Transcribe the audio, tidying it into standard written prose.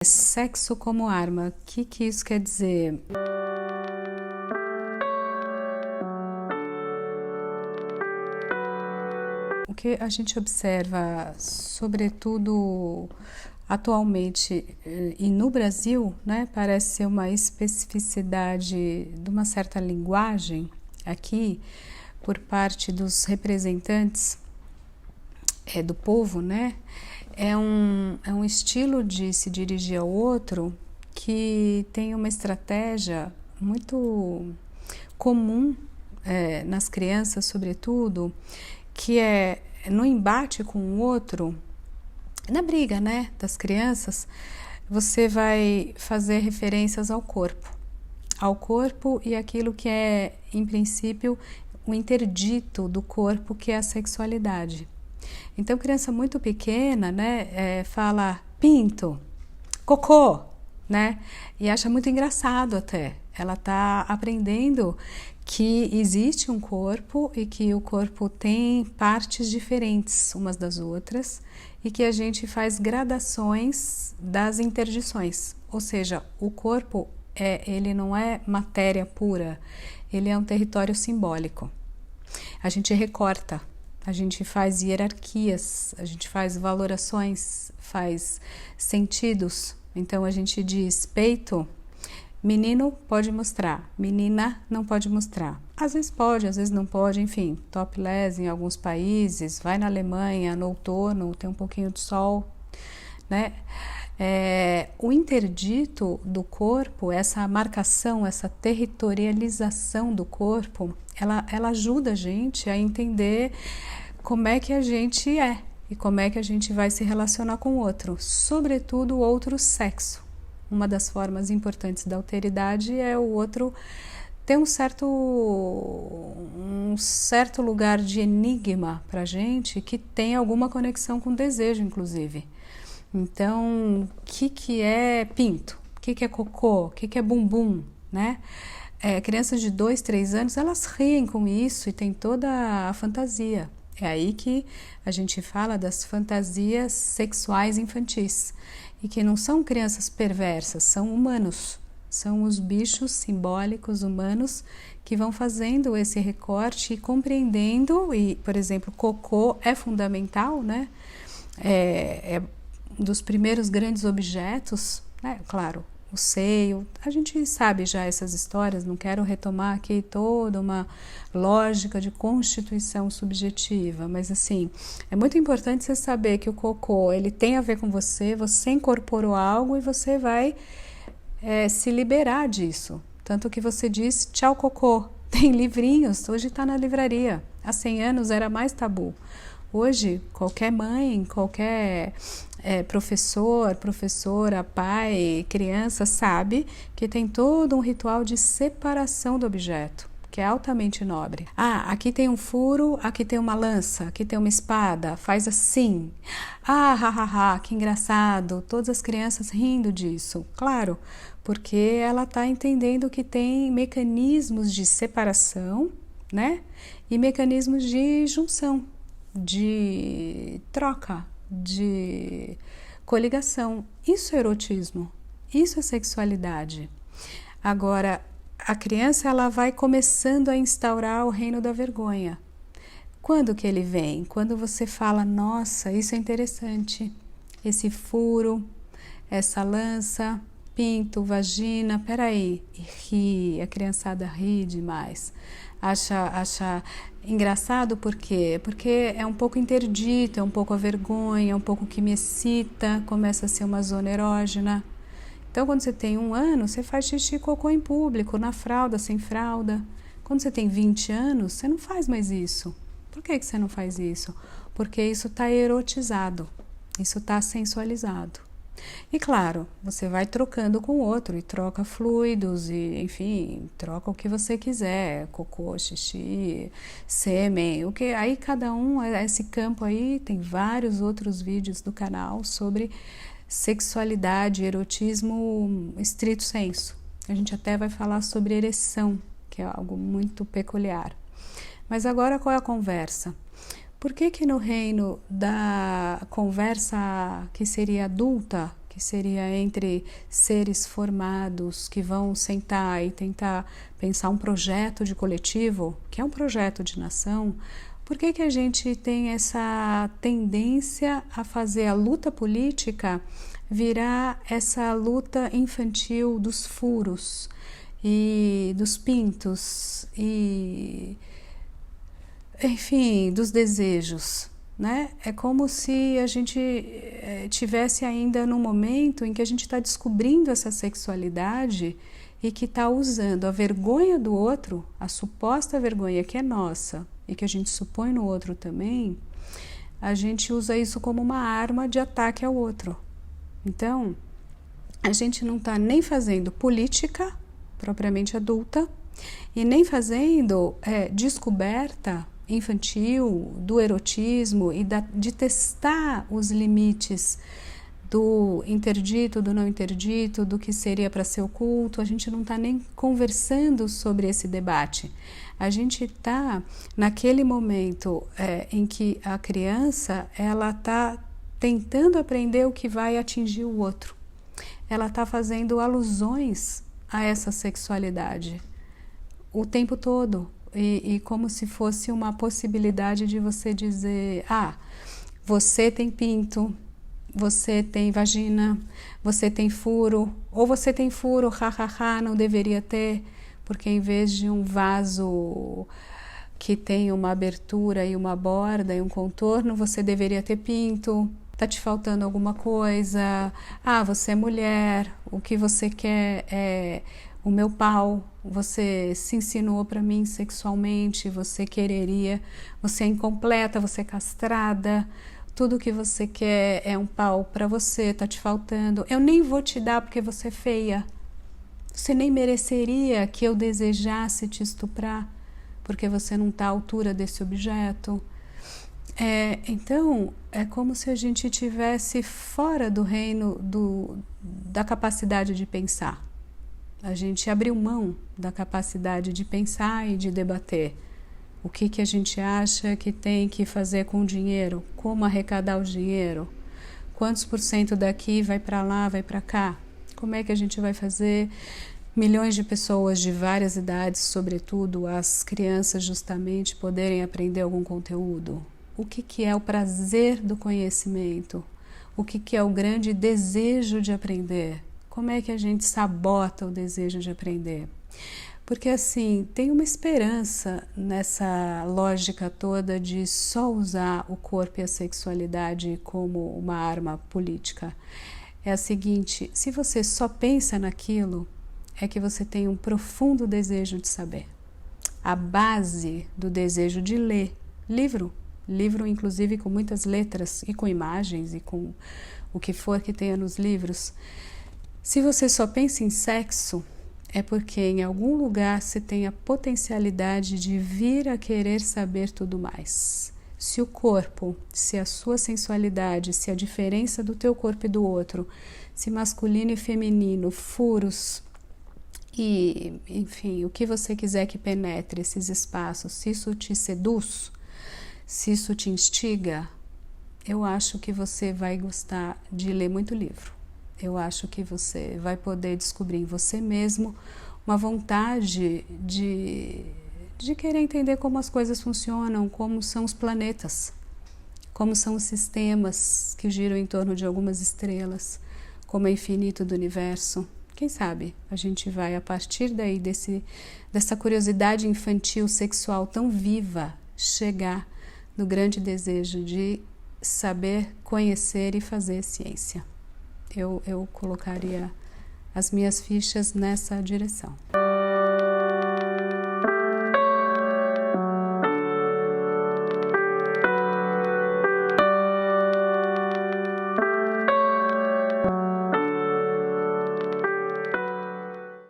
Sexo como arma, o que isso quer dizer? O que a gente observa, sobretudo atualmente e no Brasil, né, parece ser uma especificidade de uma certa linguagem aqui por parte dos representantes do povo, né? É um estilo de se dirigir ao outro que tem uma estratégia muito comum nas crianças, sobretudo, que é no embate com o outro, na briga, né, das crianças, você vai fazer referências ao corpo e aquilo que é, em princípio, o interdito do corpo, que é a sexualidade. Então, criança muito pequena, né, fala pinto, cocô, né, e acha muito engraçado até. Ela está aprendendo que existe um corpo e que o corpo tem partes diferentes umas das outras e que a gente faz gradações das interdições. Ou seja, o corpo ele não é matéria pura, ele é um território simbólico. A gente recorta. A gente faz hierarquias, a gente faz valorações, faz sentidos. Então a gente diz peito, menino pode mostrar, menina não pode mostrar. Às vezes pode, às vezes não pode, enfim, topless em alguns países, vai na Alemanha no outono, tem um pouquinho de sol, né? O interdito do corpo, essa marcação, essa territorialização do corpo, ela ajuda a gente a entender como é que a gente é e como é que a gente vai se relacionar com o outro, sobretudo o outro sexo. Uma das formas importantes da alteridade é o outro ter um certo lugar de enigma para a gente que tem alguma conexão com desejo, inclusive. Então, o que é pinto? O que é cocô? O que é bumbum? Né? Crianças de 2, 3 anos, elas riem com isso e tem toda a fantasia. É aí que a gente fala das fantasias sexuais infantis. E que não são crianças perversas, são humanos. São os bichos simbólicos humanos que vão fazendo esse recorte e compreendendo. E, por exemplo, cocô é fundamental, né? É dos primeiros grandes objetos, né? Claro, o seio, a gente sabe já essas histórias, não quero retomar aqui toda uma lógica de constituição subjetiva, mas assim, é muito importante você saber que o cocô, ele tem a ver com você incorporou algo e você vai se liberar disso, tanto que você diz tchau cocô, tem livrinhos, hoje está na livraria, há 100 anos era mais tabu. Hoje, qualquer mãe, qualquer professor, professora, pai, criança sabe que tem todo um ritual de separação do objeto, que é altamente nobre. Aqui tem um furo, aqui tem uma lança, aqui tem uma espada, faz assim. Que engraçado, todas as crianças rindo disso. Claro, porque ela está entendendo que tem mecanismos de separação, né? E mecanismos de junção, de troca, de coligação. Isso é erotismo, isso é sexualidade. Agora, a criança ela vai começando a instaurar o reino da vergonha. Quando que ele vem? Quando você fala, nossa, isso é interessante, esse furo, essa lança, pinto, vagina, peraí, e ri, a criançada ri demais. Acha engraçado por quê? Porque é um pouco interdito, é um pouco a vergonha, é um pouco que me excita, começa a ser uma zona erógena. Então, quando você tem 1 ano, você faz xixi e cocô em público, na fralda, sem fralda. Quando você tem 20 anos, você não faz mais isso. Por que você não faz isso? Porque isso está erotizado, isso está sensualizado. E claro, você vai trocando com o outro e troca fluidos e, enfim, troca o que você quiser, cocô, xixi, sêmen, o que aí cada um, esse campo aí tem vários outros vídeos do canal sobre sexualidade, erotismo estrito sensu. A gente até vai falar sobre ereção, que é algo muito peculiar. Mas agora qual é a conversa? Por que no reino da conversa que seria adulta, que seria entre seres formados que vão sentar e tentar pensar um projeto de coletivo, que é um projeto de nação, por que a gente tem essa tendência a fazer a luta política virar essa luta infantil dos furos e dos pintos e, enfim, dos desejos, né? É como se a gente tivesse ainda num momento em que a gente está descobrindo essa sexualidade e que está usando a vergonha do outro, a suposta vergonha que é nossa e que a gente supõe no outro também, a gente usa isso como uma arma de ataque ao outro. Então, a gente não está nem fazendo política propriamente adulta e nem fazendo descoberta infantil do erotismo e de testar os limites do interdito, do não interdito, do que seria para ser oculto. A gente não está nem conversando sobre esse debate. A gente está naquele momento em que a criança ela está tentando aprender o que vai atingir o outro. Ela está fazendo alusões a essa sexualidade o tempo todo. E como se fosse uma possibilidade de você dizer: você tem pinto, você tem vagina, você tem furo, ou você tem furo, não deveria ter, porque em vez de um vaso que tem uma abertura e uma borda e um contorno, você deveria ter pinto. Tá te faltando alguma coisa? Você é mulher, o que você quer é o meu pau, você se insinuou para mim sexualmente, você quereria, você é incompleta, você é castrada, tudo que você quer é um pau para você, tá te faltando. Eu nem vou te dar porque você é feia. Você nem mereceria que eu desejasse te estuprar, porque você não está à altura desse objeto. Então, é como se a gente estivesse fora do reino da capacidade de pensar. A gente abriu mão da capacidade de pensar e de debater. O que a gente acha que tem que fazer com o dinheiro? Como arrecadar o dinheiro? Quantos % daqui vai para lá, vai para cá? Como é que a gente vai fazer milhões de pessoas de várias idades, sobretudo as crianças, justamente poderem aprender algum conteúdo? O que é o prazer do conhecimento? O que é o grande desejo de aprender? Como é que a gente sabota o desejo de aprender? Porque assim, tem uma esperança nessa lógica toda de só usar o corpo e a sexualidade como uma arma política. É a seguinte: se você só pensa naquilo, é que você tem um profundo desejo de saber. A base do desejo de ler livro inclusive com muitas letras e com imagens e com o que for que tenha nos livros. Se você só pensa em sexo, é porque em algum lugar você tem a potencialidade de vir a querer saber tudo mais. Se o corpo, se a sua sensualidade, se a diferença do teu corpo e do outro, se masculino e feminino, furos e, enfim, o que você quiser que penetre esses espaços, se isso te seduz, se isso te instiga, eu acho que você vai gostar de ler muito livro. Eu acho que você vai poder descobrir em você mesmo uma vontade de querer entender como as coisas funcionam, como são os planetas, como são os sistemas que giram em torno de algumas estrelas, como é infinito do universo. Quem sabe a gente vai, a partir daí dessa curiosidade infantil sexual tão viva, chegar no grande desejo de saber, conhecer e fazer ciência. Eu colocaria as minhas fichas nessa direção.